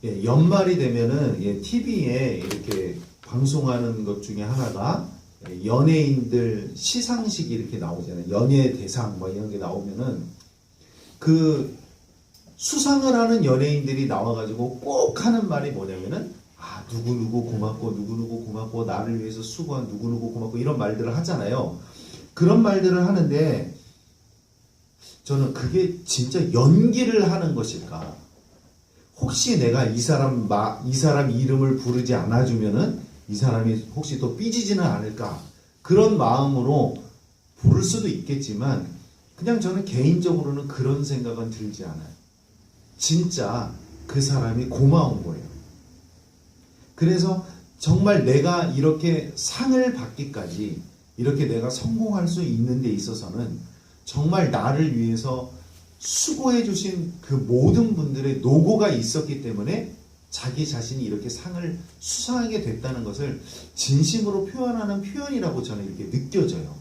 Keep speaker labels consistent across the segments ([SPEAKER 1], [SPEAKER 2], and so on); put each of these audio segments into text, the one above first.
[SPEAKER 1] 예, 연말이 되면은 예, TV에 이렇게 방송하는 것 중에 하나가 예, 연예인들 시상식이 이렇게 나오잖아요. 연예 대상 뭐 이런 게 나오면은 그 수상을 하는 연예인들이 나와가지고 꼭 하는 말이 뭐냐면은 아 누구누구 고맙고 누구누구 고맙고 나를 위해서 수고한 누구누구 고맙고 이런 말들을 하잖아요. 그런 말들을 하는데 저는 그게 진짜 연기를 하는 것일까? 혹시 내가 이 사람 이름을 부르지 않아주면은 이 사람이 혹시 또 삐지지는 않을까? 그런 마음으로 부를 수도 있겠지만 그냥 저는 개인적으로는 그런 생각은 들지 않아요. 진짜 그 사람이 고마운 거예요. 그래서 정말 내가 이렇게 상을 받기까지 이렇게 내가 성공할 수 있는 데 있어서는 정말 나를 위해서 수고해 주신 그 모든 분들의 노고가 있었기 때문에 자기 자신이 이렇게 상을 수상하게 됐다는 것을 진심으로 표현하는 표현이라고 저는 이렇게 느껴져요.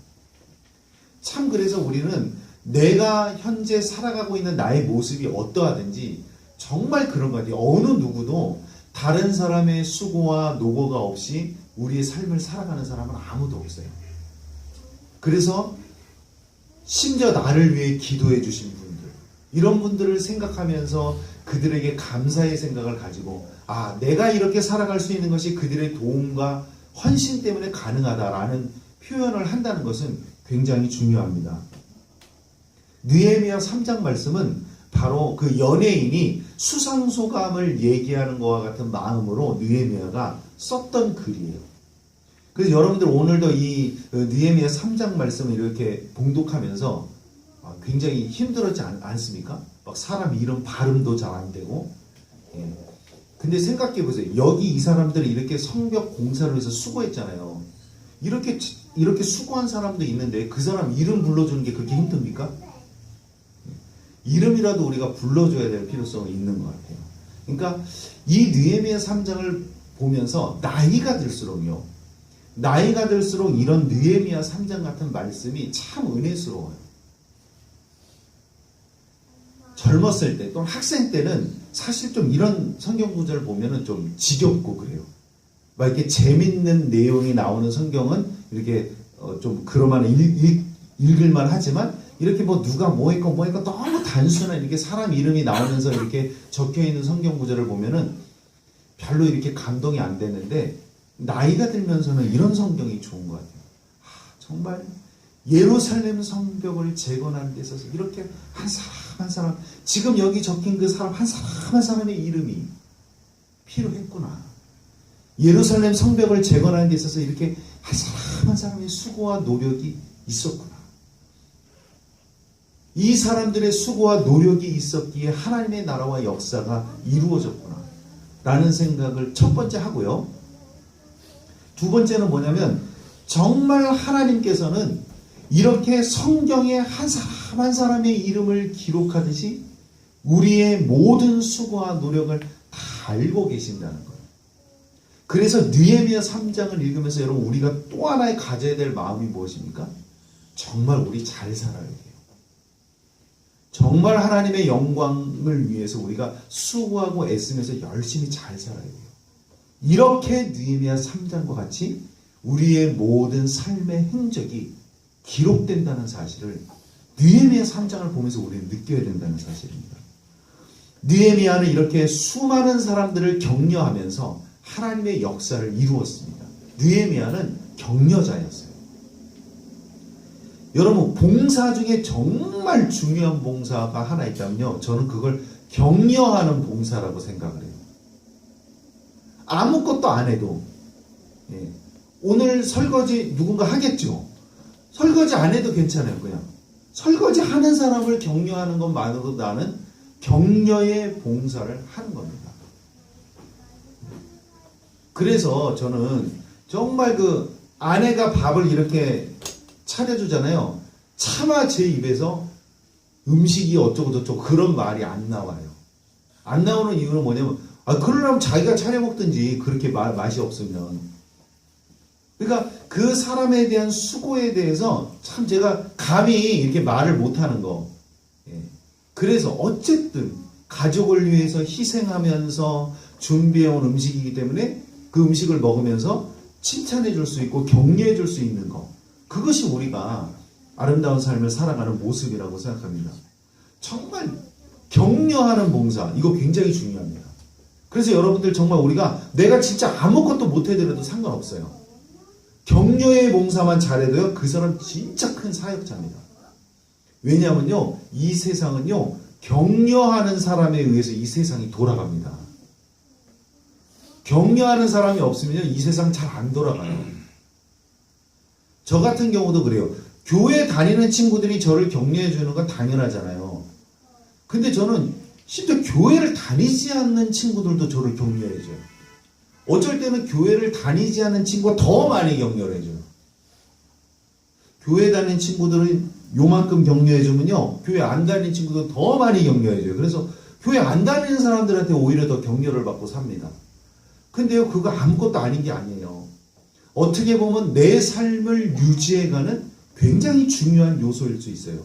[SPEAKER 1] 참 그래서 우리는 내가 현재 살아가고 있는 나의 모습이 어떠하든지 정말 그런 것 같아요. 어느 누구도 다른 사람의 수고와 노고가 없이 우리의 삶을 살아가는 사람은 아무도 없어요. 그래서 심지어 나를 위해 기도해 주신 분들, 이런 분들을 생각하면서 그들에게 감사의 생각을 가지고 아, 내가 이렇게 살아갈 수 있는 것이 그들의 도움과 헌신 때문에 가능하다라는 표현을 한다는 것은 굉장히 중요합니다. 느헤미야 3장 말씀은 바로 그 연예인이 수상소감을 얘기하는 것과 같은 마음으로 느헤미야가 썼던 글이에요. 그래서 여러분들 오늘도 이 느헤미야 3장 말씀을 이렇게 봉독하면서 굉장히 힘들었지 않습니까? 막 사람 이름 발음도 잘 안 되고. 예. 근데 생각해 보세요. 여기 이 사람들이 이렇게 성벽 공사를 해서 수고했잖아요. 이렇게 수고한 사람도 있는데 그 사람 이름 불러주는 게 그렇게 힘듭니까? 이름이라도 우리가 불러줘야 될 필요성이 있는 것 같아요. 그러니까 이 느헤미야 3장을 보면서 나이가 들수록요. 나이가 들수록 이런 느헤미야 3장 같은 말씀이 참 은혜스러워요. 젊었을 때 또는 학생 때는 사실 좀 이런 성경 구절을 보면은 좀 지겹고 그래요. 막 이렇게 재밌는 내용이 나오는 성경은 이렇게 좀 그러면 읽을만 하지만 이렇게 뭐 누가 뭐 했고 너무 단순한 이렇게 사람 이름이 나오면서 이렇게 적혀 있는 성경 구절을 보면은 별로 이렇게 감동이 안 되는데 나이가 들면서는 이런 성경이 좋은 것 같아요. 정말 예루살렘 성벽을 재건하는 데 있어서 이렇게 한 사람 한 사람 지금 여기 적힌 그 사람 한 사람 한 사람의 이름이 필요했구나. 예루살렘 성벽을 재건하는 데 있어서 이렇게 한 사람 한 사람의 수고와 노력이 있었구나. 이 사람들의 수고와 노력이 있었기에 하나님의 나라와 역사가 이루어졌구나 라는 생각을 첫 번째 하고요. 두 번째는 뭐냐면 정말 하나님께서는 이렇게 성경에 한 사람 한 사람의 이름을 기록하듯이 우리의 모든 수고와 노력을 다 알고 계신다는 거예요. 그래서 느헤미야 3장을 읽으면서 여러분 우리가 또 하나의 가져야 될 마음이 무엇입니까? 정말 우리 잘 살아야 돼요. 정말 하나님의 영광을 위해서 우리가 수고하고 애쓰면서 열심히 잘 살아야 돼요. 이렇게 느헤미야 3장과 같이 우리의 모든 삶의 행적이 기록된다는 사실을 느헤미야 3장을 보면서 우리는 느껴야 된다는 사실입니다. 느헤미야는 이렇게 수많은 사람들을 격려하면서 하나님의 역사를 이루었습니다. 느헤미야는 격려자였어요. 여러분 봉사 중에 정말 중요한 봉사가 하나 있다면요. 저는 그걸 격려하는 봉사라고 생각을 해요. 아무것도 안 해도 오늘 설거지 누군가 하겠죠. 설거지 안 해도 괜찮아요. 그냥 설거지 하는 사람을 격려하는 것만으로도 나는 격려의 봉사를 하는 겁니다. 그래서 저는 정말 그 아내가 밥을 이렇게 차려주잖아요. 차마 제 입에서 음식이 어쩌고저쩌고 그런 말이 안 나와요. 안 나오는 이유는 뭐냐면 그러려면 자기가 차려 먹든지 그렇게 맛이 없으면. 그러니까 그 사람에 대한 수고에 대해서 참 제가 감히 이렇게 말을 못하는 거. 그래서 어쨌든 가족을 위해서 희생하면서 준비해온 음식이기 때문에 그 음식을 먹으면서 칭찬해 줄 수 있고 격려해 줄 수 있는 것. 그것이 우리가 아름다운 삶을 살아가는 모습이라고 생각합니다. 정말 격려하는 봉사, 이거 굉장히 중요합니다. 그래서 여러분들 정말 우리가 내가 진짜 아무것도 못해드려도 상관없어요. 격려의 봉사만 잘해도요, 그 사람 진짜 큰 사역자입니다. 왜냐하면요, 이 세상은요, 격려하는 사람에 의해서 이 세상이 돌아갑니다. 격려하는 사람이 없으면요, 이 세상 잘 안 돌아가요. 저 같은 경우도 그래요. 교회 다니는 친구들이 저를 격려해 주는 건 당연하잖아요. 근데 저는 심지어 교회를 다니지 않는 친구들도 저를 격려해 줘요. 어쩔 때는 교회를 다니지 않는 친구가 더 많이 격려해 줘요. 교회 다니는 친구들은 요만큼 격려해 주면요, 교회 안 다니는 친구들은 더 많이 격려해 줘요. 그래서 교회 안 다니는 사람들한테 오히려 더 격려를 받고 삽니다. 근데요, 그거 아무것도 아닌 게 아니에요. 어떻게 보면 내 삶을 유지해가는 굉장히 중요한 요소일 수 있어요.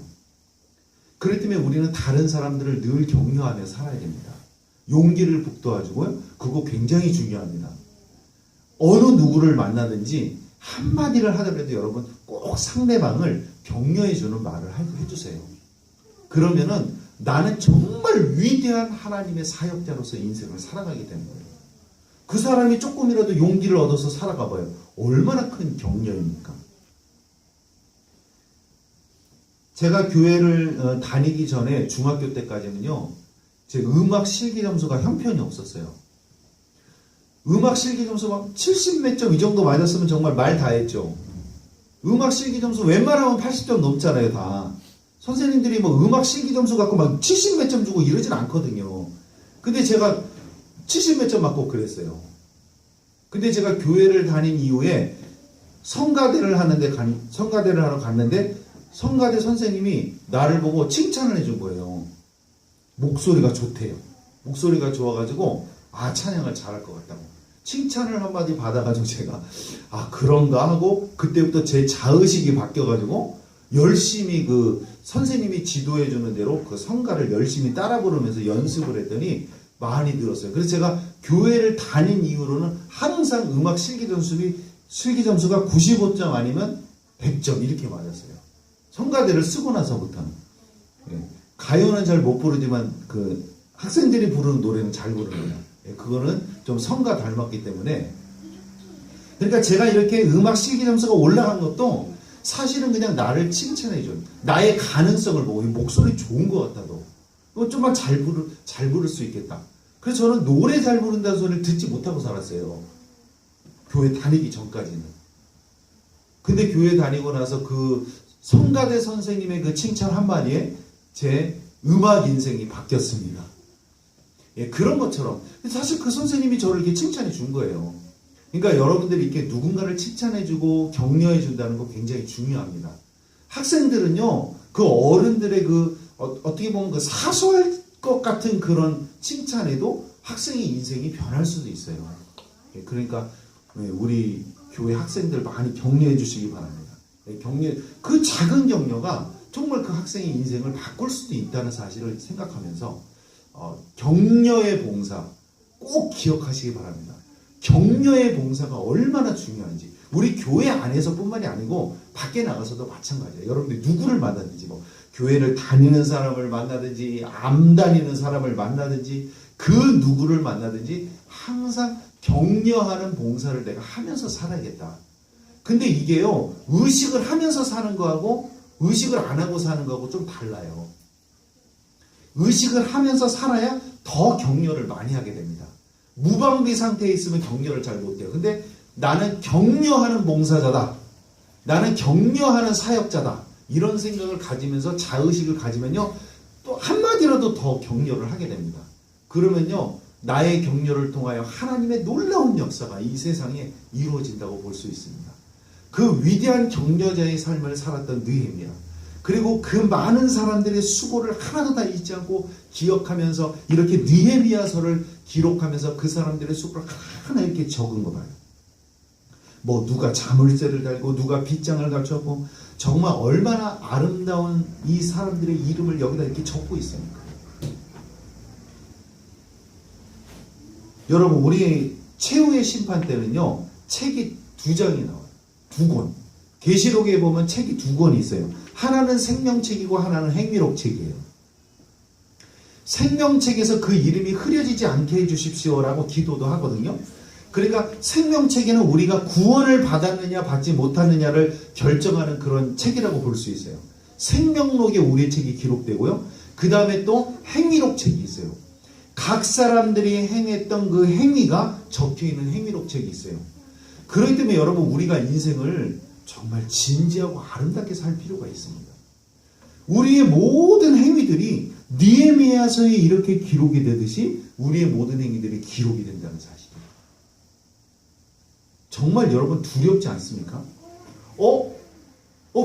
[SPEAKER 1] 그렇기 때문에 우리는 다른 사람들을 늘 격려하며 살아야 됩니다. 용기를 북돋아주고요. 그거 굉장히 중요합니다. 어느 누구를 만나든지 한마디를 하더라도 여러분 꼭 상대방을 격려해주는 말을 해주세요. 그러면은 나는 정말 위대한 하나님의 사역자로서 인생을 살아가게 되는 거예요. 그 사람이 조금이라도 용기를 얻어서 살아가봐요. 얼마나 큰 격려입니까? 제가 교회를 다니기 전에 중학교 때까지는요, 제 음악 실기 점수가 형편이 없었어요. 음악 실기 점수 막 70 몇 점 이 정도 맞았으면 정말 말 다 했죠. 음악 실기 점수 웬만하면 80점 넘잖아요, 다. 선생님들이 뭐 음악 실기 점수 갖고 막 70 몇 점 주고 이러진 않거든요. 근데 제가 70 몇 점 맞고 그랬어요. 근데 제가 교회를 다닌 이후에 성가대를 하러 갔는데 성가대 선생님이 나를 보고 칭찬을 해준 거예요. 목소리가 좋대요. 목소리가 좋아가지고 찬양을 잘할 것 같다고. 칭찬을 한마디 받아가지고 제가 그런가 하고 그때부터 제 자의식이 바뀌어가지고 열심히 그 선생님이 지도해주는 대로 그 성가를 열심히 따라 부르면서 연습을 했더니 많이 늘었어요. 그래서 제가 교회를 다닌 이후로는 항상 음악 실기 점수가 95점 아니면 100점 이렇게 맞았어요. 성가대를 쓰고 나서부터는. 가요는 잘 못 부르지만 그 학생들이 부르는 노래는 잘 부릅니다. 그거는 좀 성가 닮았기 때문에. 그러니까 제가 이렇게 음악 실기 점수가 올라간 것도 사실은 그냥 나를 칭찬해줘요. 나의 가능성을 보고 목소리 좋은 것 같아도 좀만 잘 부를 수 있겠다. 그래서 저는 노래 잘 부른다는 소리를 듣지 못하고 살았어요. 교회 다니기 전까지는. 근데 교회 다니고 나서 그 성가대 선생님의 그 칭찬 한마디에 제 음악 인생이 바뀌었습니다. 그런 것처럼 사실 그 선생님이 저를 이렇게 칭찬해 준 거예요. 그러니까 여러분들이 이렇게 누군가를 칭찬해 주고 격려해 준다는 거 굉장히 중요합니다. 학생들은요, 그 어른들의 어떻게 보면 그 사소할 것 같은 그런 칭찬에도 학생의 인생이 변할 수도 있어요. 그러니까 우리 교회 학생들 많이 격려해 주시기 바랍니다. 그 작은 격려가 정말 그 학생의 인생을 바꿀 수도 있다는 사실을 생각하면서 격려의 봉사 꼭 기억하시기 바랍니다. 격려의 봉사가 얼마나 중요한지 우리 교회 안에서뿐만이 아니고 밖에 나가서도 마찬가지예요. 여러분들이 누구를 만나든지 뭐 교회를 다니는 사람을 만나든지 안 다니는 사람을 만나든지 그 누구를 만나든지 항상 격려하는 봉사를 내가 하면서 살아야겠다. 근데 이게요, 의식을 하면서 사는 거하고 의식을 안 하고 사는 거하고 좀 달라요. 의식을 하면서 살아야 더 격려를 많이 하게 됩니다. 무방비 상태에 있으면 격려를 잘 못해요. 근데 나는 격려하는 봉사자다. 나는 격려하는 사역자다. 이런 생각을 가지면서 자의식을 가지면요, 또 한마디라도 더 격려를 하게 됩니다. 그러면요, 나의 격려를 통하여 하나님의 놀라운 역사가 이 세상에 이루어진다고 볼 수 있습니다. 그 위대한 격려자의 삶을 살았던 느헤미야, 그리고 그 많은 사람들의 수고를 하나도 다 잊지 않고 기억하면서 이렇게 느헤미야서를 기록하면서 그 사람들의 수고를 하나 이렇게 적은 거 봐요. 뭐 누가 자물쇠를 달고 누가 빗장을 갖췄고 정말 얼마나 아름다운 이 사람들의 이름을 여기다 이렇게 적고 있습니까? 여러분 우리 최후의 심판 때는요 책이 2장이 나와요. 2권. 계시록에 보면 책이 2권이 있어요. 하나는 생명책이고 하나는 행위록책이에요. 생명책에서 그 이름이 흐려지지 않게 해주십시오라고 기도도 하거든요. 그러니까 생명책에는 우리가 구원을 받았느냐 받지 못했느냐를 결정하는 그런 책이라고 볼 수 있어요. 생명록에 우리의 책이 기록되고요. 그 다음에 또 행위록책이 있어요. 각 사람들이 행했던 그 행위가 적혀있는 행위록책이 있어요. 그렇기 때문에 여러분 우리가 인생을 정말 진지하고 아름답게 살 필요가 있습니다. 우리의 모든 행위들이 느헤미야서에 이렇게 기록이 되듯이 우리의 모든 행위들이 기록이 된다는 사실이에요. 정말 여러분 두렵지 않습니까?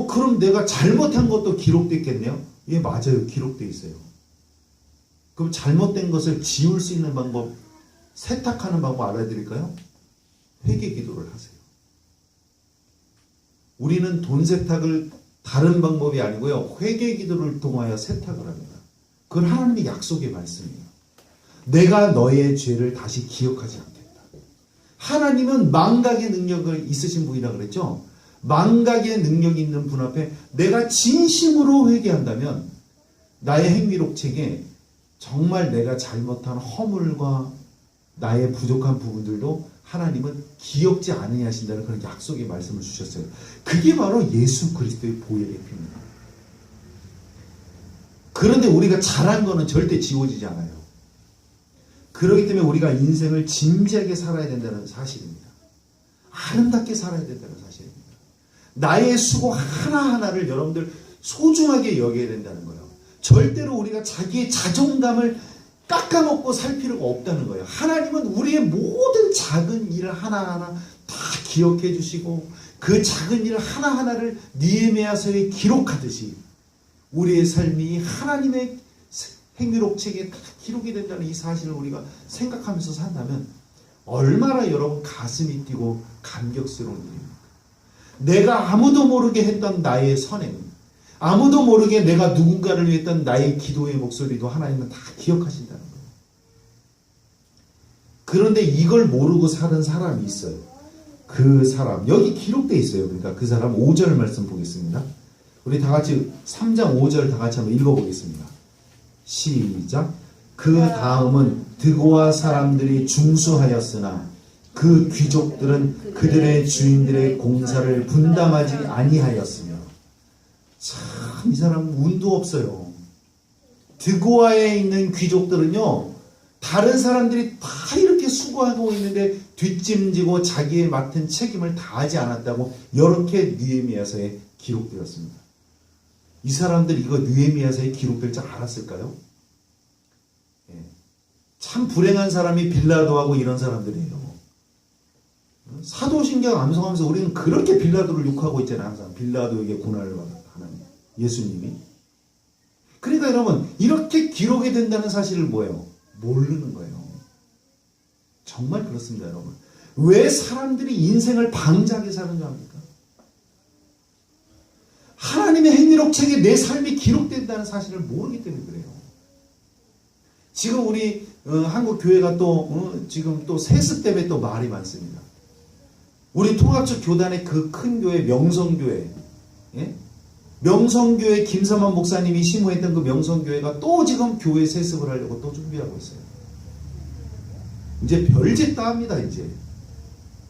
[SPEAKER 1] 그럼 내가 잘못한 것도 기록됐겠네요? 예, 맞아요. 기록되어 있어요. 그럼 잘못된 것을 지울 수 있는 방법, 세탁하는 방법 알려드릴까요? 회개 기도를 하세요. 우리는 돈 세탁을 다른 방법이 아니고요. 회개 기도를 통하여 세탁을 합니다. 그건 하나님의 약속의 말씀이에요. 내가 너의 죄를 다시 기억하지 않겠다. 하나님은 망각의 능력을 있으신 분이라 그랬죠. 망각의 능력이 있는 분 앞에 내가 진심으로 회개한다면 나의 행위록책에 정말 내가 잘못한 허물과 나의 부족한 부분들도 하나님은 기억지 아니하신다는 그런 약속의 말씀을 주셨어요. 그게 바로 예수 그리스도의 보혈의 피입니다. 그런데 우리가 잘한 거는 절대 지워지지 않아요. 그렇기 때문에 우리가 인생을 진지하게 살아야 된다는 사실입니다. 아름답게 살아야 된다는 사실입니다. 나의 수고 하나하나를 여러분들 소중하게 여겨야 된다는 거예요. 절대로 우리가 자기의 자존감을 깎아먹고 살 필요가 없다는 거예요. 하나님은 우리의 모든 작은 일을 하나하나 다 기억해 주시고 그 작은 일 하나하나를 느헤미야서에 기록하듯이 우리의 삶이 하나님의 행위록책에 다 기록이 된다는 이 사실을 우리가 생각하면서 산다면 얼마나 여러분 가슴이 뛰고 감격스러운 일입니까? 내가 아무도 모르게 했던 나의 선행, 아무도 모르게 내가 누군가를 위해 했던 나의 기도의 목소리도 하나님은 다 기억하신다는 거예요. 그런데 이걸 모르고 사는 사람이 있어요. 그 사람, 여기 기록되어 있어요. 그러니까 그 사람 5절 말씀 보겠습니다. 우리 다 같이 3장 5절 다 같이 한번 읽어보겠습니다. 시작. 그 다음은 드고아 사람들이 중수하였으나 그 귀족들은 그들의 주인들의 공사를 분담하지 아니하였으며. 참 이 사람 운도 없어요. 드고아에 있는 귀족들은요 다른 사람들이 다 이렇게 수고하고 있는데 뒷짐지고 자기의 맡은 책임을 다하지 않았다고 이렇게 느헤미야서에 기록되었습니다. 이 사람들 이거 느헤미야서에 기록될 줄 알았을까요? 예. 참 불행한 사람이 빌라도하고 이런 사람들이에요. 사도신경 암송하면서 우리는 그렇게 빌라도를 욕하고 있잖아요. 항상 빌라도에게 고난을 받았다 하나님, 예수님이. 그러니까 여러분 이렇게 기록이 된다는 사실을 뭐예요? 모르는 거예요. 정말 그렇습니다. 여러분 왜 사람들이 인생을 방자하게 사는가 합니까? 하나님의 행위록책에 내 삶이 기록된다는 사실을 모르기 때문에 그래요. 지금 우리 한국 교회가 또 지금 또 세습 때문에 또 말이 많습니다. 우리 통합적 교단의 그 큰 교회 명성교회, 예? 명성교회 김삼환 목사님이 심호했던 그 명성교회가 또 지금 교회 세습을 하려고 또 준비하고 있어요. 이제 별짓 다 합니다. 이제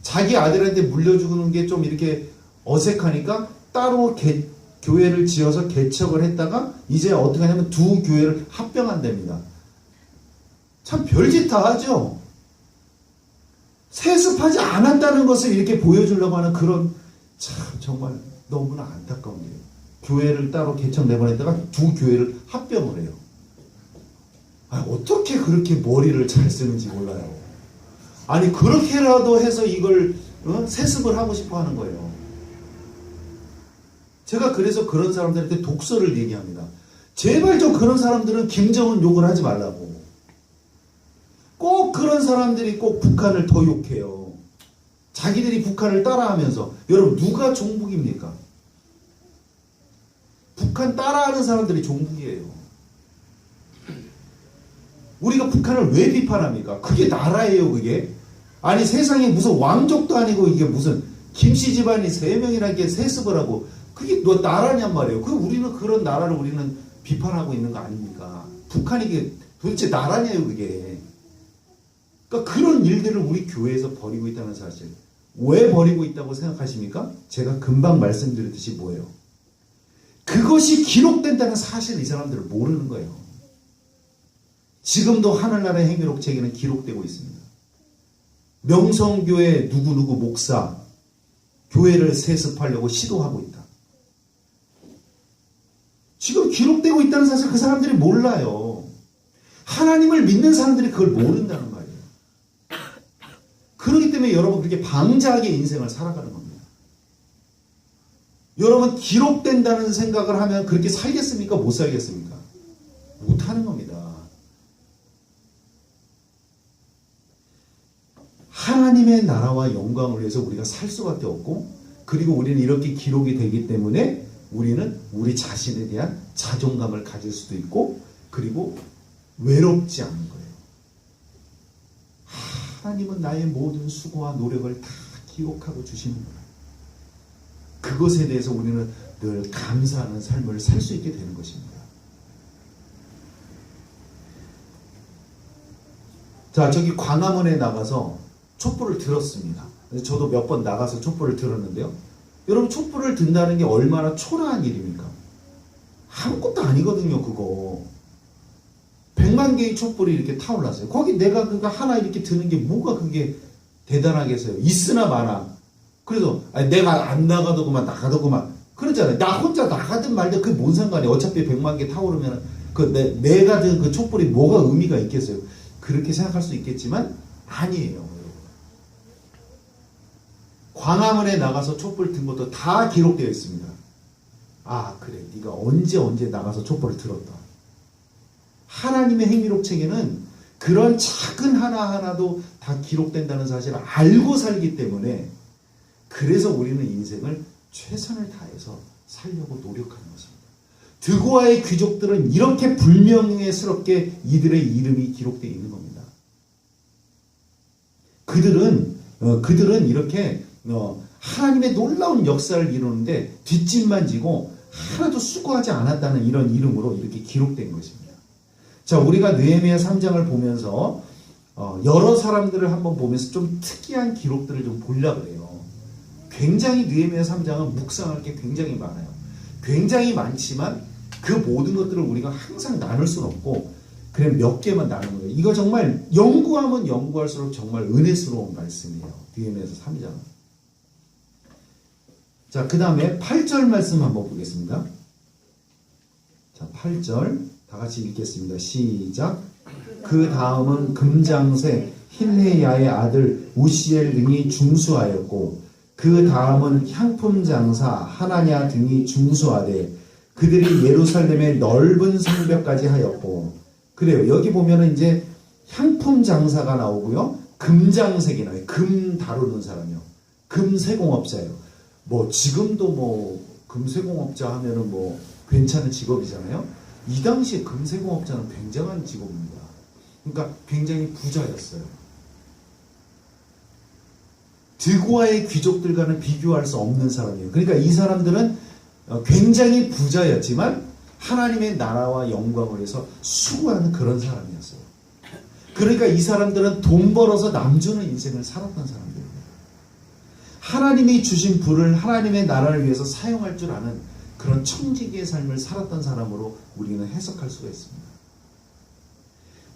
[SPEAKER 1] 자기 아들한테 물려주는 게 좀 이렇게 어색하니까 따로 교회를 지어서 개척을 했다가 이제 어떻게 하냐면 두 교회를 합병한답니다. 참 별짓 다 하죠. 세습하지 않았다는 것을 이렇게 보여주려고 하는 그런 참 정말 너무나 안타까운 일이에요. 교회를 따로 개척 내보냈다가 두 교회를 합병을 해요. 어떻게 그렇게 머리를 잘 쓰는지 몰라요. 아니 그렇게라도 해서 이걸 세습을 하고 싶어 하는 거예요. 제가 그래서 그런 사람들한테 독서를 얘기합니다. 제발 좀 그런 사람들은 김정은 욕을 하지 말라고. 꼭 그런 사람들이 꼭 북한을 더 욕해요. 자기들이 북한을 따라하면서. 여러분 누가 종북입니까? 북한 따라하는 사람들이 종북이에요. 우리가 북한을 왜 비판합니까? 그게 나라예요, 그게. 아니, 세상에 무슨 왕족도 아니고 이게 무슨 김씨 집안이 3명이나 이렇게 세습을 하고 그게 너 나라냔 말이에요. 우리는 그런 나라를 우리는 비판하고 있는 거 아닙니까? 북한이 이게 도대체 나라냐요, 그게. 그러니까 그런 일들을 우리 교회에서 벌이고 있다는 사실. 왜 벌이고 있다고 생각하십니까? 제가 금방 말씀드렸듯이 뭐예요? 그것이 기록된다는 사실을 이 사람들은 모르는 거예요. 지금도 하늘나라의 행위록 책에는 기록되고 있습니다. 명성교회 누구누구 목사 교회를 세습하려고 시도하고 있다. 지금 기록되고 있다는 사실 그 사람들이 몰라요. 하나님을 믿는 사람들이 그걸 모른다는 말이에요. 그렇기 때문에 여러분 그렇게 방자하게 인생을 살아가는 겁니다. 여러분 기록된다는 생각을 하면 그렇게 살겠습니까? 못 살겠습니까? 못하는 겁니다. 하나님의 나라와 영광을 위해서 우리가 살 수밖에 없고, 그리고 우리는 이렇게 기록이 되기 때문에 우리는 우리 자신에 대한 자존감을 가질 수도 있고, 그리고 외롭지 않은 거예요. 하나님은 나의 모든 수고와 노력을 다 기억하고 주시는구나. 그것에 대해서 우리는 늘 감사하는 삶을 살 수 있게 되는 것입니다. 자, 저기 광화문에 나가서 촛불을 들었습니다. 저도 몇 번 나가서 촛불을 들었는데요. 여러분 촛불을 든다는 게 얼마나 초라한 일입니까? 아무것도 아니거든요, 그거. 100만 개의 촛불이 이렇게 타올랐어요. 거기 내가 그거 하나 이렇게 드는 게 뭐가 그게 대단하겠어요. 있으나 마나. 그래서 내가 안 나가도 그만 나가도 그만. 그러잖아요. 나 혼자 나가든 말든 그게 뭔 상관이에요. 어차피 100만 개 타오르면 내가 든 그 촛불이 뭐가 의미가 있겠어요. 그렇게 생각할 수 있겠지만 아니에요. 광화문에 나가서 촛불 든 것도 다 기록되어 있습니다. 아, 그래. 네가 언제 나가서 촛불을 들었다. 하나님의 행위록 책에는 그런 작은 하나하나도 다 기록된다는 사실을 알고 살기 때문에, 그래서 우리는 인생을 최선을 다해서 살려고 노력하는 것입니다. 드고아의 귀족들은 이렇게 불명예스럽게 이들의 이름이 기록되어 있는 겁니다. 그들은 이렇게 하나님의 놀라운 역사를 이루는데 뒷짐만 지고 하나도 수고하지 않았다는 이런 이름으로 이렇게 기록된 것입니다. 자, 우리가 느헤미야 3장을 보면서 여러 사람들을 한번 보면서 좀 특이한 기록들을 좀 보려고 그래요. 굉장히 느헤미야 3장은 묵상할 게 굉장히 많아요. 굉장히 많지만 그 모든 것들을 우리가 항상 나눌 수는 없고, 그냥 몇 개만 나누는 거예요. 이거 정말 연구하면 연구할수록 정말 은혜스러운 말씀이에요. 느헤미야서 3장은. 자, 그 다음에 8절 말씀 한번 보겠습니다. 자, 8절 다 같이 읽겠습니다. 시작. 그 다음은 금장색 힐레야의 아들 우시엘 등이 중수하였고, 그 다음은 향품 장사 하나냐 등이 중수하되, 그들이 예루살렘의 넓은 성벽까지 하였고. 그래요. 여기 보면은 이제 향품 장사가 나오고요. 금장색이 나와요. 금 다루는 사람이요. 금세공업자예요. 지금도 금세공업자 하면은 괜찮은 직업이잖아요. 이 당시에 금세공업자는 굉장한 직업입니다. 그러니까 굉장히 부자였어요. 드고아의 귀족들과는 비교할 수 없는 사람이에요. 그러니까 이 사람들은 굉장히 부자였지만 하나님의 나라와 영광을 위해서 수고하는 그런 사람이었어요. 그러니까 이 사람들은 돈 벌어서 남주는 인생을 살았던 사람들입니다. 하나님이 주신 부를 하나님의 나라를 위해서 사용할 줄 아는 그런 청지기의 삶을 살았던 사람으로 우리는 해석할 수가 있습니다.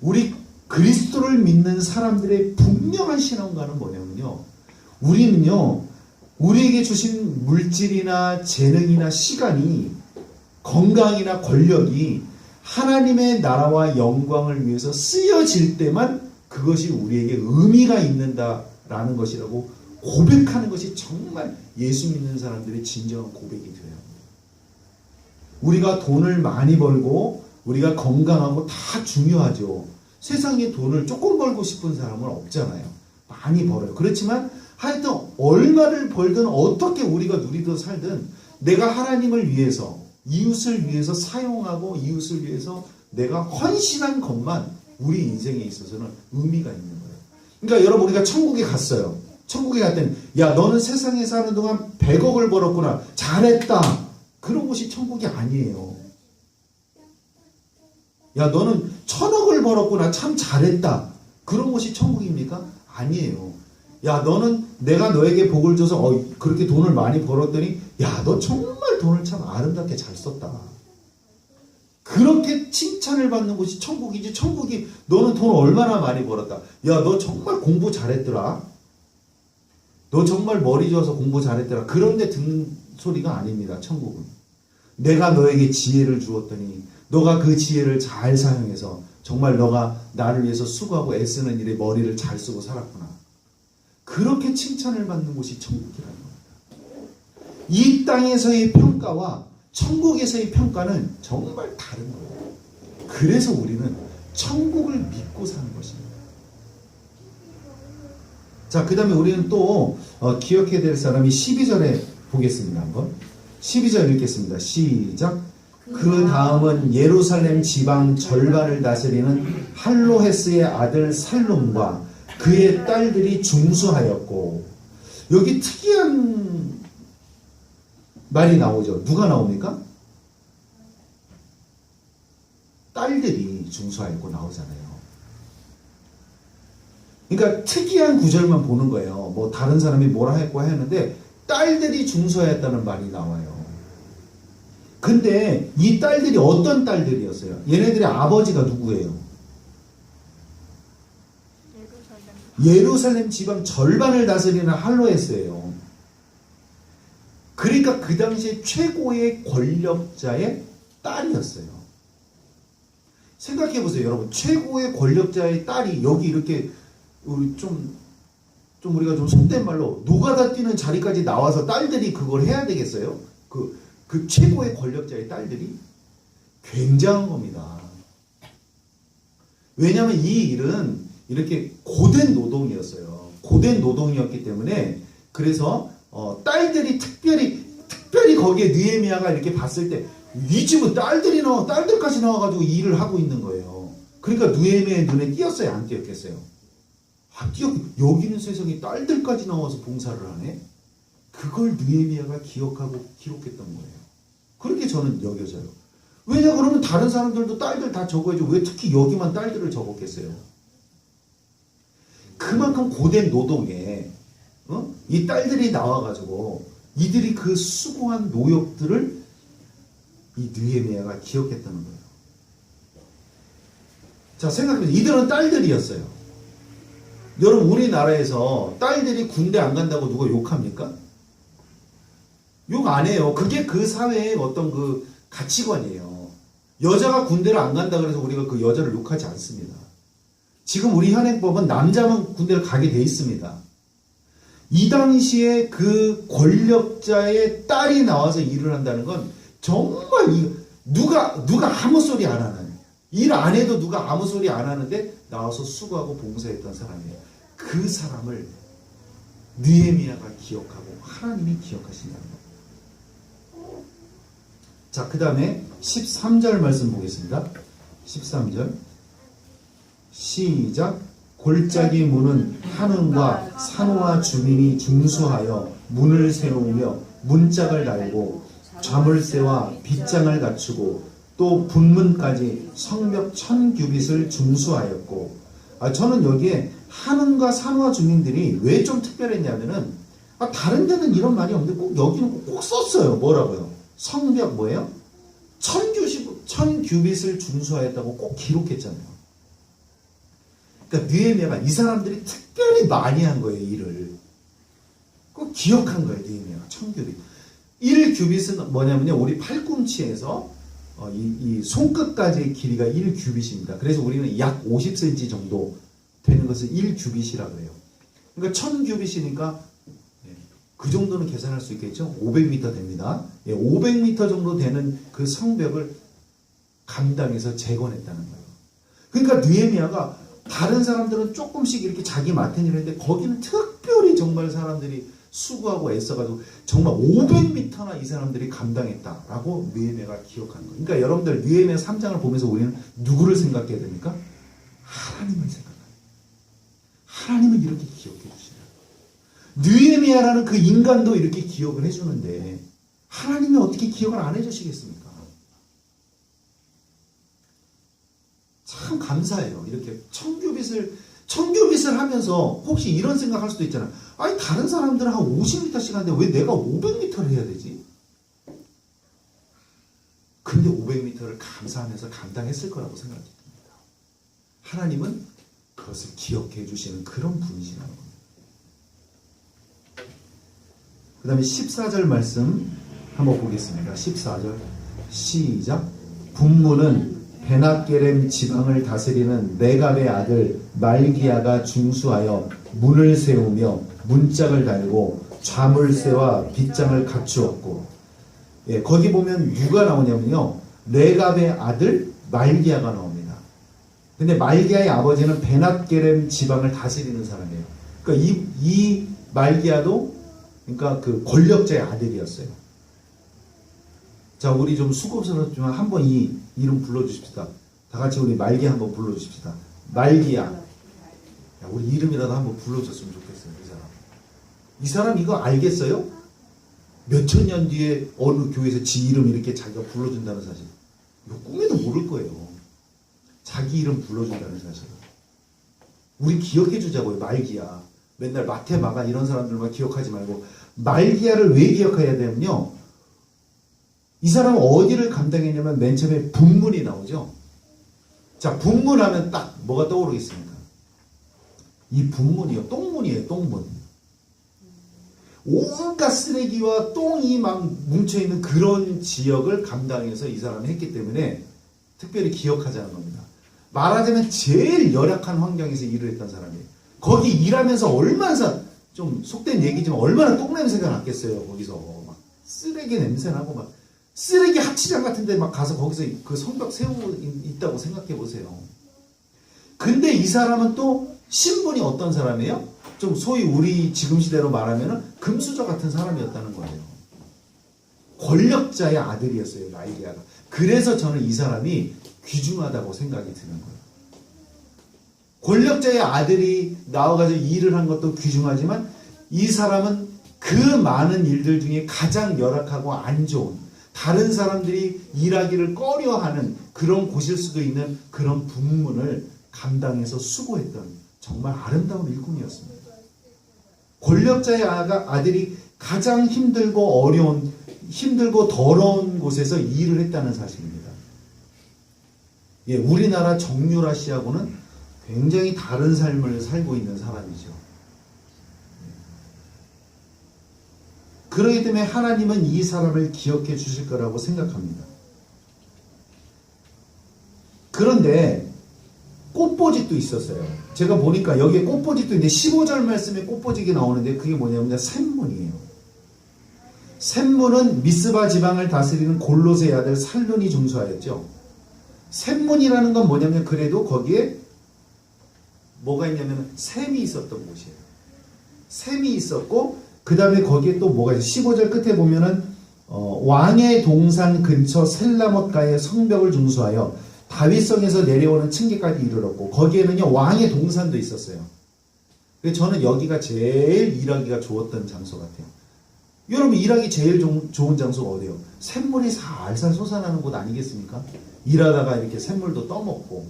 [SPEAKER 1] 우리 그리스도를 믿는 사람들의 분명한 신앙과는 뭐냐면요, 우리는요, 우리에게 주신 물질이나 재능이나 시간이, 건강이나 권력이 하나님의 나라와 영광을 위해서 쓰여질 때만 그것이 우리에게 의미가 있는다라는 것이라고 고백하는 것이 정말 예수 믿는 사람들의 진정한 고백이 되어야 합니다. 우리가 돈을 많이 벌고 우리가 건강하고 다 중요하죠. 세상에 돈을 조금 벌고 싶은 사람은 없잖아요. 많이 벌어요. 그렇지만 하여튼 얼마를 벌든 어떻게 우리가 누리든 살든 내가 하나님을 위해서, 이웃을 위해서 사용하고 이웃을 위해서 내가 헌신한 것만 우리 인생에 있어서는 의미가 있는 거예요. 그러니까 여러분 우리가 천국에 갔어요. 천국에 갔더니 야 너는 세상에 사는 동안 100억을 벌었구나. 잘했다. 그런 곳이 천국이 아니에요. 야 너는 1000억을 벌었구나. 참 잘했다. 그런 곳이 천국입니까? 아니에요. 야 너는 내가 너에게 복을 줘서 그렇게 돈을 많이 벌었더니 야 너 정말 돈을 참 아름답게 잘 썼다. 그렇게 칭찬을 받는 곳이 천국이지. 천국이 너는 돈 얼마나 많이 벌었다. 야 너 정말 공부 잘했더라. 너 정말 머리 좋아서 공부 잘했더라. 그런데 듣는 소리가 아닙니다. 천국은. 내가 너에게 지혜를 주었더니 너가 그 지혜를 잘 사용해서 정말 너가 나를 위해서 수고하고 애쓰는 일에 머리를 잘 쓰고 살았구나. 그렇게 칭찬을 받는 곳이 천국이라는 겁니다. 이 땅에서의 평가와 천국에서의 평가는 정말 다른 거예요. 그래서 우리는 천국을 믿고 사는 것입니다. 자, 그 다음에 우리는 또 기억해야 될 사람이 12절에 보겠습니다. 한번 12절 읽겠습니다. 시작. 그 다음은 예루살렘 지방 절반을 다스리는 할로헤스의 아들 살룸과 그의 딸들이 중수하였고, 여기 특이한 말이 나오죠. 누가 나옵니까? 딸들이 중수하였고 나오잖아요. 그러니까 특이한 구절만 보는 거예요. 뭐 다른 사람이 뭐라 했고 하는데 딸들이 중수하였다는 말이 나와요. 근데 이 딸들이 어떤 딸들이었어요? 얘네들의 아버지가 누구예요? 예루살렘 지방 절반을 다스리는 할로헤스예요. 그러니까 그 당시에 최고의 권력자의 딸이었어요. 생각해 보세요, 여러분. 최고의 권력자의 딸이 여기 이렇게 우리 좀 우리가 좀 속된 말로 노가다 뛰는 자리까지 나와서 딸들이 그걸 해야 되겠어요? 그 최고의 권력자의 딸들이 굉장한 겁니다. 왜냐하면 이 일은 이렇게 고된 노동이었어요. 고된 노동이었기 때문에 그래서 딸들이 특별히 거기에 느헤미야가 이렇게 봤을 때 이 집은 딸들까지 나와가지고 일을 하고 있는 거예요. 그러니까 느헤미야의 눈에 띄었어요, 안 띄었겠어요? 여기는 세상에 딸들까지 나와서 봉사를 하네? 그걸 느헤미야가 기억하고 기록했던 거예요. 그렇게 저는 여겨져요. 왜냐 그러면 다른 사람들도 딸들 다 적어야죠. 왜 특히 여기만 딸들을 적었겠어요? 그만큼 고된 노동에 이 딸들이 나와가지고 이들이 그 수고한 노역들을 이 느헤미야가 기억했다는 거예요. 자, 생각해보세요. 이들은 딸들이었어요. 여러분 우리나라에서 딸들이 군대 안 간다고 누가 욕합니까? 욕 안 해요. 그게 그 사회의 어떤 그 가치관이에요. 여자가 군대를 안 간다 그래서 우리가 그 여자를 욕하지 않습니다. 지금 우리 현행법은 남자만 군대를 가게 돼 있습니다. 이 당시에 그 권력자의 딸이 나와서 일을 한다는 건 정말 누가 아무 소리 안 하는, 일 안 해도 누가 아무 소리 안 하는데 나와서 수고하고 봉사했던 사람이에요. 그 사람을 느헤미야가 기억하고 하나님이 기억하신다는 거예요. 자, 그 다음에 13절 말씀 보겠습니다. 13절 시작. 골짜기 문은 한음과 산호와 주민이 중수하여 문을 세우며 문짝을 달고 자물쇠와 빗장을 갖추고 또 분문까지 성벽 1000규빗을 중수하였고, 저는 여기에 한음과 산호와 주민들이 왜 좀 특별했냐면은 다른 데는 이런 말이 없는데 꼭 여기는 꼭 썼어요. 뭐라고요? 성벽 뭐예요? 1000규빗을 중수하였다고 꼭 기록했잖아요. 그러니까 느헤미야가 이 사람들이 특별히 많이 한 거예요, 일을. 꼭 기억한 거예요, 느헤미야가 1000규빗. 1규빗은 뭐냐면요, 우리 팔꿈치에서 이 손끝까지의 길이가 1규빗입니다. 그래서 우리는 약 50cm 정도 되는 것을 1규빗이라고 해요. 그러니까 1000규빗이니까 그 정도는 계산할 수 있겠죠? 500m 됩니다. 500m 정도 되는 그 성벽을 감당해서 재건했다는 거예요. 그러니까 느헤미야가 다른 사람들은 조금씩 이렇게 자기 맡은 일을 했는데 거기는 특별히 정말 사람들이 수고하고 애써가지고 정말 500m나 이 사람들이 감당했다라고 느헤미야가 기억하는 거예요. 그러니까 여러분들 느헤미야 3장을 보면서 우리는 누구를 생각해야 됩니까? 하나님을 생각합니다. 하나님은 이렇게 기억해 주시나. 느헤미야라는 그 인간도 이렇게 기억을 해주는데 하나님이 어떻게 기억을 안 해주시겠습니까? 참 감사해요. 이렇게 청교빛을 하면서 혹시 이런 생각할 수도 있잖아요. 아니 다른 사람들은 한 50m씩 하는데 왜 내가 500m를 해야 되지? 근데 500m를 감사하면서 감당했을 거라고 생각이 듭니다. 하나님은 그것을 기억해 주시는 그런 분이시라는 겁니다. 그 다음에 14절 말씀 한번 보겠습니다. 14절 시작. 분문은 베낫게렘 지방을 다스리는 레갑의 아들 말기야가 중수하여 문을 세우며 문짝을 달고 좌물쇠와 빗장을 갖추었고, 예, 거기 보면 누가 나오냐면요, 레갑의 아들 말기야가 나옵니다. 근데 말기야의 아버지는 베낫게렘 지방을 다스리는 사람이에요. 그러니까 이 말기야도 그러니까 그 권력자의 아들이었어요. 자, 우리 좀 수고스럽지만 한번 이 이름 불러주십시다. 다 같이 우리 말기야 한번 불러주십시다. 말기야. 야, 우리 이름이라도 한번 불러줬으면 좋겠어요. 이 사람 이거 알겠어요? 몇천 년 뒤에 어느 교회에서 지 이름 이렇게 자기가 불러준다는 사실. 이거 꿈에도 모를 거예요. 자기 이름 불러준다는 사실. 우리 기억해 주자고요. 말기야. 맨날 마태, 마가 이런 사람들만 기억하지 말고 말기야를 왜 기억해야 되냐면요, 이 사람은 어디를 감당했냐면 맨 처음에 분문이 나오죠. 자, 분문하면 딱 뭐가 떠오르겠습니까? 이 분문이요, 똥문이에요. 똥문. 온갖 쓰레기와 똥이 막 뭉쳐있는 그런 지역을 감당해서 이 사람이 했기 때문에 특별히 기억하자는 겁니다. 말하자면 제일 열악한 환경에서 일을 했던 사람이에요. 거기 일하면서 얼마나, 좀 속된 얘기지만 얼마나 똥냄새가 났겠어요. 거기서 막 쓰레기 냄새 나고 막 쓰레기 하치장 같은데 막 가서 거기서 그 성벽 세우고 있다고 생각해 보세요. 근데 이 사람은 또 신분이 어떤 사람이에요? 좀 소위 우리 지금 시대로 말하면 금수저 같은 사람이었다는 거예요. 권력자의 아들이었어요, 말기야가. 그래서 저는 이 사람이 귀중하다고 생각이 드는 거예요. 권력자의 아들이 나와가지고 일을 한 것도 귀중하지만 이 사람은 그 많은 일들 중에 가장 열악하고 안 좋은, 다른 사람들이 일하기를 꺼려하는 그런 곳일 수도 있는 그런 분문을 감당해서 수고했던 정말 아름다운 일꾼이었습니다. 권력자의 아들이 가장 힘들고 어려운, 힘들고 더러운 곳에서 일을 했다는 사실입니다. 예, 우리나라 정유라 씨하고는 굉장히 다른 삶을 살고 있는 사람이죠. 그렇기 때문에 하나님은 이 사람을 기억해 주실 거라고 생각합니다. 그런데 꽃보직도 있었어요. 제가 보니까 여기에 꽃보직도 있는데 15절 말씀에 꽃보직이 나오는데 그게 뭐냐면 샘문이에요. 샘문은 미스바 지방을 다스리는 골로새의 아들 살룬이 중수하였죠. 샘문이라는 건 뭐냐면 그래도 거기에 뭐가 있냐면 샘이 있었던 곳이에요. 샘이 있었고 그 다음에 거기에 또 뭐가 있어요. 15절 끝에 보면은 왕의 동산 근처 셀라못가의 성벽을 중수하여 다윗성에서 내려오는 층계까지 이르렀고 거기에는요 왕의 동산도 있었어요. 그래서 저는 여기가 제일 일하기가 좋았던 장소 같아요. 여러분 일하기 제일 좋은 장소가 어디예요? 샘물이 살살 솟아나는 곳 아니겠습니까? 일하다가 이렇게 샘물도 떠먹고,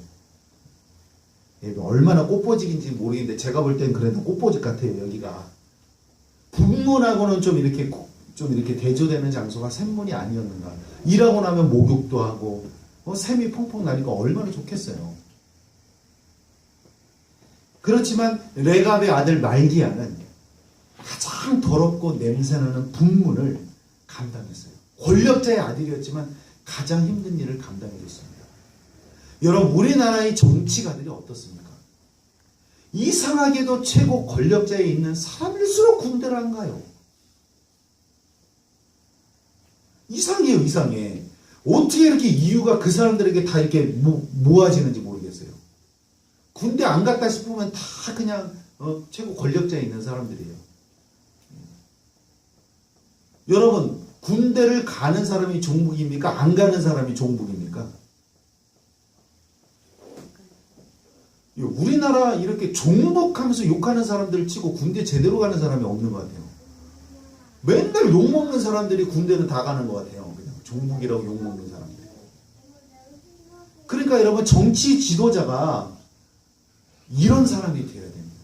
[SPEAKER 1] 얼마나 꽃보직인지 모르겠는데 제가 볼 땐 그래도 꽃보직 같아요. 여기가 분문하고는 좀 이렇게 대조되는 장소가 샘문이 아니었는가. 일하고 나면 목욕도 하고 샘이 펑펑 나니까 얼마나 좋겠어요. 그렇지만 레갑의 아들 말기야는 가장 더럽고 냄새나는 분문을 감당했어요. 권력자의 아들이었지만 가장 힘든 일을 감당해줬습니다. 여러분 우리나라의 정치가들이 어떻습니까? 이상하게도 최고 권력자에 있는 사람일수록 군대를 안 가요. 이상해요, 이상해. 어떻게 이렇게 이유가 그 사람들에게 다 이렇게 모아지는지 모르겠어요. 군대 안 갔다 싶으면 다 그냥 최고 권력자에 있는 사람들이에요. 여러분 군대를 가는 사람이 종북입니까? 안 가는 사람이 종북입니까? 우리나라 이렇게 종복하면서 욕하는 사람들 치고 군대 제대로 가는 사람이 없는 것 같아요. 맨날 욕먹는 사람들이 군대는 다 가는 것 같아요. 그냥 종북이라고 욕먹는 사람들. 그러니까 여러분, 정치 지도자가 이런 사람이 되어야 됩니다.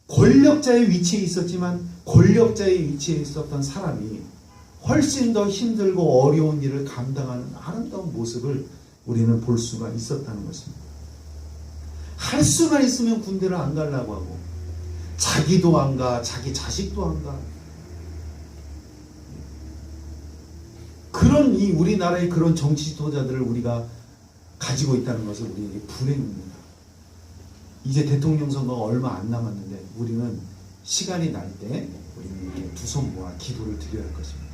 [SPEAKER 1] 권력자의 위치에 있었지만 권력자의 위치에 있었던 사람이 훨씬 더 힘들고 어려운 일을 감당하는 아름다운 모습을 우리는 볼 수가 있었다는 것입니다. 할 수만 있으면 군대를 안 가려고 하고, 자기도 안 가, 자기 자식도 안 가. 그런 이 우리나라의 그런 정치 지도자들을 우리가 가지고 있다는 것은 우리에게 불행입니다. 이제 대통령 선거가 얼마 안 남았는데 우리는 시간이 날 때 우리는 두 손 모아 기도를 드려야 할 것입니다.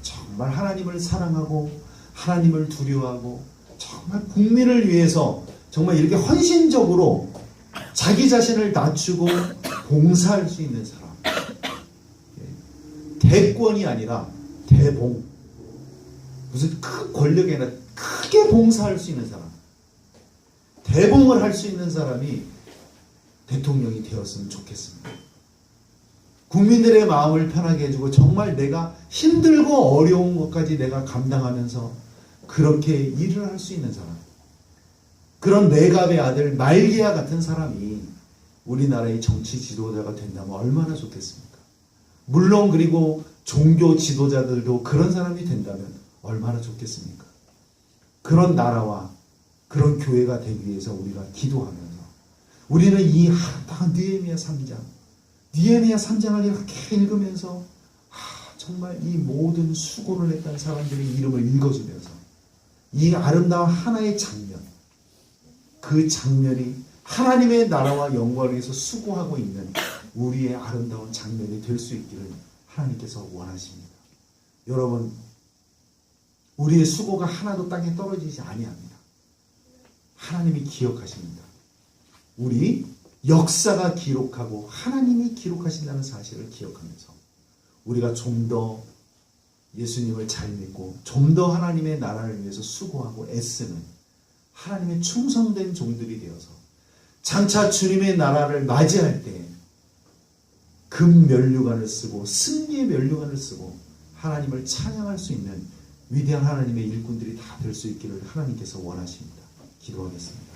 [SPEAKER 1] 정말 하나님을 사랑하고 하나님을 두려워하고 정말 국민을 위해서 정말 이렇게 헌신적으로 자기 자신을 낮추고 봉사할 수 있는 사람. 대권이 아니라 대봉. 무슨 큰 권력이 아니라 크게 봉사할 수 있는 사람. 대봉을 할 수 있는 사람이 대통령이 되었으면 좋겠습니다. 국민들의 마음을 편하게 해주고 정말 내가 힘들고 어려운 것까지 내가 감당하면서 그렇게 일을 할 수 있는 사람. 그런 내갑의 아들 말기야 같은 사람이 우리나라의 정치 지도자가 된다면 얼마나 좋겠습니까? 물론 그리고 종교 지도자들도 그런 사람이 된다면 얼마나 좋겠습니까? 그런 나라와 그런 교회가 되기 위해서 우리가 기도하면서 우리는 이 아름다운 느헤미야 3장을 이렇게 읽으면서 정말 이 모든 수고를 했던 사람들의 이름을 읽어주면서 이 아름다운 하나의 장면, 그 장면이 하나님의 나라와 영광을 위해서 수고하고 있는 우리의 아름다운 장면이 될 수 있기를 하나님께서 원하십니다. 여러분, 우리의 수고가 하나도 땅에 떨어지지 아니합니다. 하나님이 기억하십니다. 우리 역사가 기록하고 하나님이 기록하신다는 사실을 기억하면서 우리가 좀 더 예수님을 잘 믿고 좀 더 하나님의 나라를 위해서 수고하고 애쓰는 하나님의 충성된 종들이 되어서 장차 주님의 나라를 맞이할 때 금 면류관을 쓰고 승리의 면류관을 쓰고 하나님을 찬양할 수 있는 위대한 하나님의 일꾼들이 다 될 수 있기를 하나님께서 원하십니다. 기도하겠습니다.